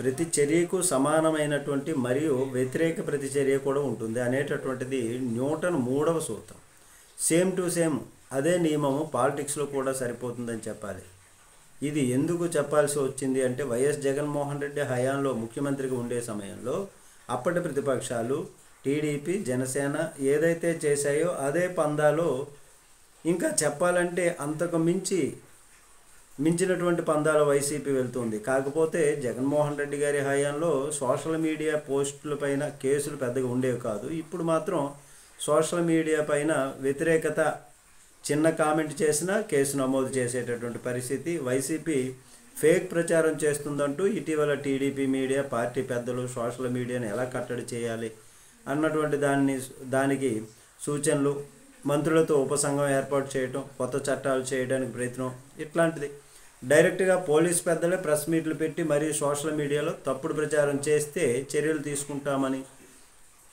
ప్రతి చర్యకు సమానమైనటువంటి మరియు వ్యతిరేక ప్రతిచర్య కూడా ఉంటుంది అనేటటువంటిది న్యూటన్ 3వ సూత్రం. సేమ్ టు సేమ్ అదే నియమము పాలిటిక్స్లో కూడా సరిపోతుందని చెప్పాలి. ఇది ఎందుకు చెప్పాల్సి వచ్చింది అంటే వైఎస్ జగన్మోహన్ రెడ్డి హయాంలో ముఖ్యమంత్రిగా ఉండే సమయంలో అప్పటి ప్రతిపక్షాలు టీడీపీ జనసేన ఏదైతే చేశాయో అదే పందాలో ఇంకా చెప్పాలంటే అంతకు మించినటువంటి పందాల వైసీపీ వెళ్తుంది. కాకపోతే జగన్మోహన్ రెడ్డి గారి హయాంలో సోషల్ మీడియా పోస్టుల పైన కేసులు పెద్దగా ఉండేవి కాదు. ఇప్పుడు మాత్రం సోషల్ మీడియా పైన వ్యతిరేకత చిన్న కామెంట్ చేసినా కేసు నమోదు చేసేటటువంటి పరిస్థితి. వైసీపీ ఫేక్ ప్రచారం చేస్తుందంటూ ఇటీవల టీడీపీ మీడియా పార్టీ పెద్దలు సోషల్ మీడియాని ఎలా కట్టడి చేయాలి అన్నటువంటి దానికి సూచనలు, మంత్రులతో ఉపసంఘం ఏర్పాటు చేయటం, కొత్త చట్టాలు చేయడానికి ప్రయత్నం, ఇట్లాంటిది డైరెక్ట్గా పోలీస్ పెద్దలే ప్రెస్ మీట్లు పెట్టి మరీ సోషల్ మీడియాలో తప్పుడు ప్రచారం చేస్తే చర్యలు తీసుకుంటామని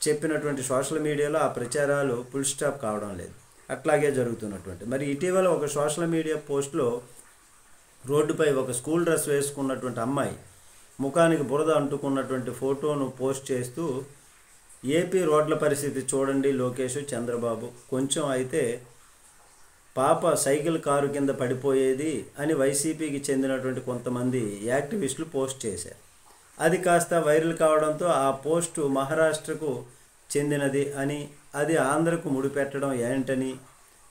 చెప్పినటువంటి సోషల్ మీడియాలో ఆ ప్రచారాలు ఫుల్ స్టాప్ కావడం లేదు. అట్లాగే జరుగుతున్నటువంటి మరి ఇటీవల ఒక సోషల్ మీడియా పోస్ట్లో రోడ్డుపై ఒక స్కూల్ డ్రెస్ వేసుకున్నటువంటి అమ్మాయి ముఖానికి బురద అంటుకున్నటువంటి ఫోటోను పోస్ట్ చేస్తూ ఏపీ రోడ్ల పరిస్థితి చూడండి లోకేష్ చంద్రబాబు, కొంచెం అయితే పాప సైకిల్ కారు కింద పడిపోయేది అని వైసీపీకి చెందినటువంటి కొంతమంది యాక్టివిస్టులు పోస్ట్ చేశారు. అది కాస్త వైరల్ కావడంతో ఆ పోస్టు మహారాష్ట్రకు చెందినది అని, అది ఆంధ్రకు ముడిపెట్టడం ఏంటని,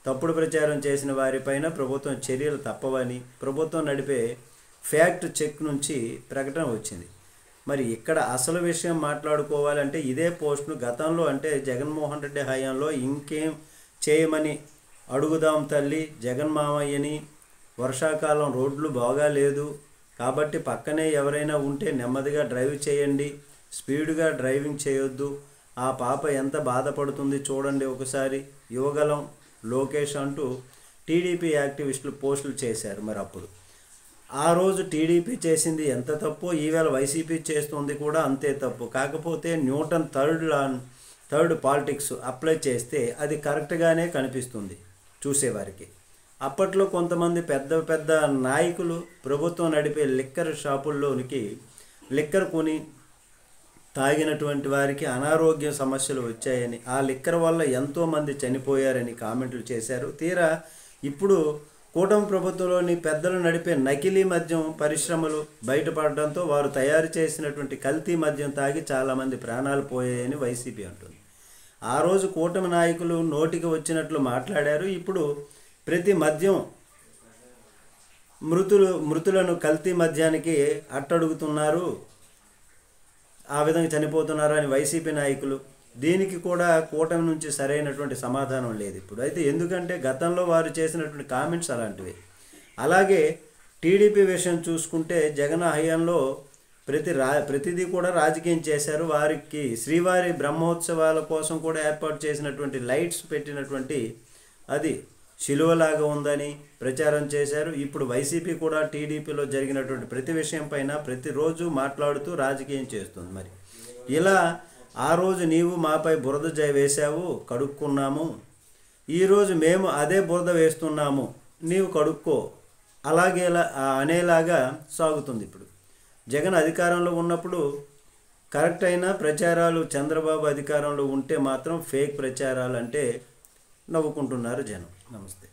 తప్పుడు ప్రచారం చేసిన వారిపైన ప్రభుత్వం చర్యలు తప్పవని ప్రభుత్వం నడిపే ఫ్యాక్ట్ చెక్ నుంచి ప్రకటన వచ్చింది. మరి ఇక్కడ అసలు విషయం మాట్లాడుకోవాలంటే ఇదే పోస్టును గతంలో అంటే జగన్మోహన్ రెడ్డి హయాంలో ఇంకేం చేయమని అడుగుదాం తల్లి జగన్ మామయ్యని, వర్షాకాలం రోడ్లు బాగాలేదు కాబట్టి పక్కనే ఎవరైనా ఉంటే నెమ్మదిగా డ్రైవ్ చేయండి, స్పీడ్గా డ్రైవింగ్ చేయొద్దు, ఆ పాప ఎంత బాధపడుతుంది చూడండి ఒకసారి, యువగలం లోకేష్ అంటూ టీడీపీ యాక్టివిస్టులు పోస్టులు చేశారు. మరి అప్పుడు ఆ రోజు టీడీపీ చేసింది ఎంత తప్పు, ఈవేళ వైసీపీ చేస్తుంది కూడా అంతే తప్పు. కాకపోతే న్యూటన్ థర్డ్ పాలిటిక్స్ అప్లై చేస్తే అది కరెక్ట్గానే కనిపిస్తుంది చూసేవారికి. అప్పట్లో కొంతమంది పెద్ద నాయకులు ప్రభుత్వం నడిపే లిక్కర్ షాపుల్లోనికి లిక్కర్ కొని తాగినటువంటి వారికి అనారోగ్య సమస్యలు వచ్చాయని, ఆ లిక్కర్ వల్ల ఎంతోమంది చనిపోయారని కామెంట్లు చేశారు. తీరా ఇప్పుడు కూటమి ప్రభుత్వంలోని పెద్దలు నడిపే నకిలీ మద్యం పరిశ్రమలు బయటపడడంతో వారు తయారు చేసినటువంటి కల్తీ మద్యం తాగి చాలామంది ప్రాణాలు పోయాయని వైసీపీ అంటుంది. ఆ రోజు కూటమి నాయకులు నోటికి వచ్చినట్లు మాట్లాడారు. ఇప్పుడు ప్రతి మద్యం మృతులను కల్తీ మద్యానికి అట్టడుగుతున్నారు, ఆ విధంగా చనిపోతున్నారు అని వైసీపీ నాయకులు. దీనికి కూడా కూటమి నుంచి సరైనటువంటి సమాధానం లేదు ఇప్పుడు. అయితే ఎందుకంటే గతంలో వారు చేసినటువంటి కామెంట్స్ అలాంటివి. అలాగే టీడీపీ విషయం చూసుకుంటే జగన్ హయాంలో ప్రతిదీ కూడా రాజకీయం చేశారు. వారికి శ్రీవారి బ్రహ్మోత్సవాల కోసం కూడా ఏర్పాటు చేసినటువంటి లైట్స్ పెట్టినటువంటి అది శిలువలాగా ఉందని ప్రచారం చేశారు. ఇప్పుడు వైసీపీ కూడా టీడీపీలో జరిగినటువంటి ప్రతి విషయం పైన ప్రతిరోజు మాట్లాడుతూ రాజకీయం చేస్తుంది. మరి ఇలా ఆ రోజు నీవు మాపై బురద వేశావు, కడుక్కున్నాము, ఈరోజు మేము అదే బురద వేస్తున్నాము, నీవు కడుక్కో, అలాగేలా అనేలాగా సాగుతుంది. ఇప్పుడు జగన్ అధికారంలో ఉన్నప్పుడు కరెక్ట్ అయిన ప్రచారాలు, చంద్రబాబు అధికారంలో ఉంటే మాత్రం ఫేక్ ప్రచారాలు అంటే నవ్వుకుంటున్నారు జనం. నమస్తే.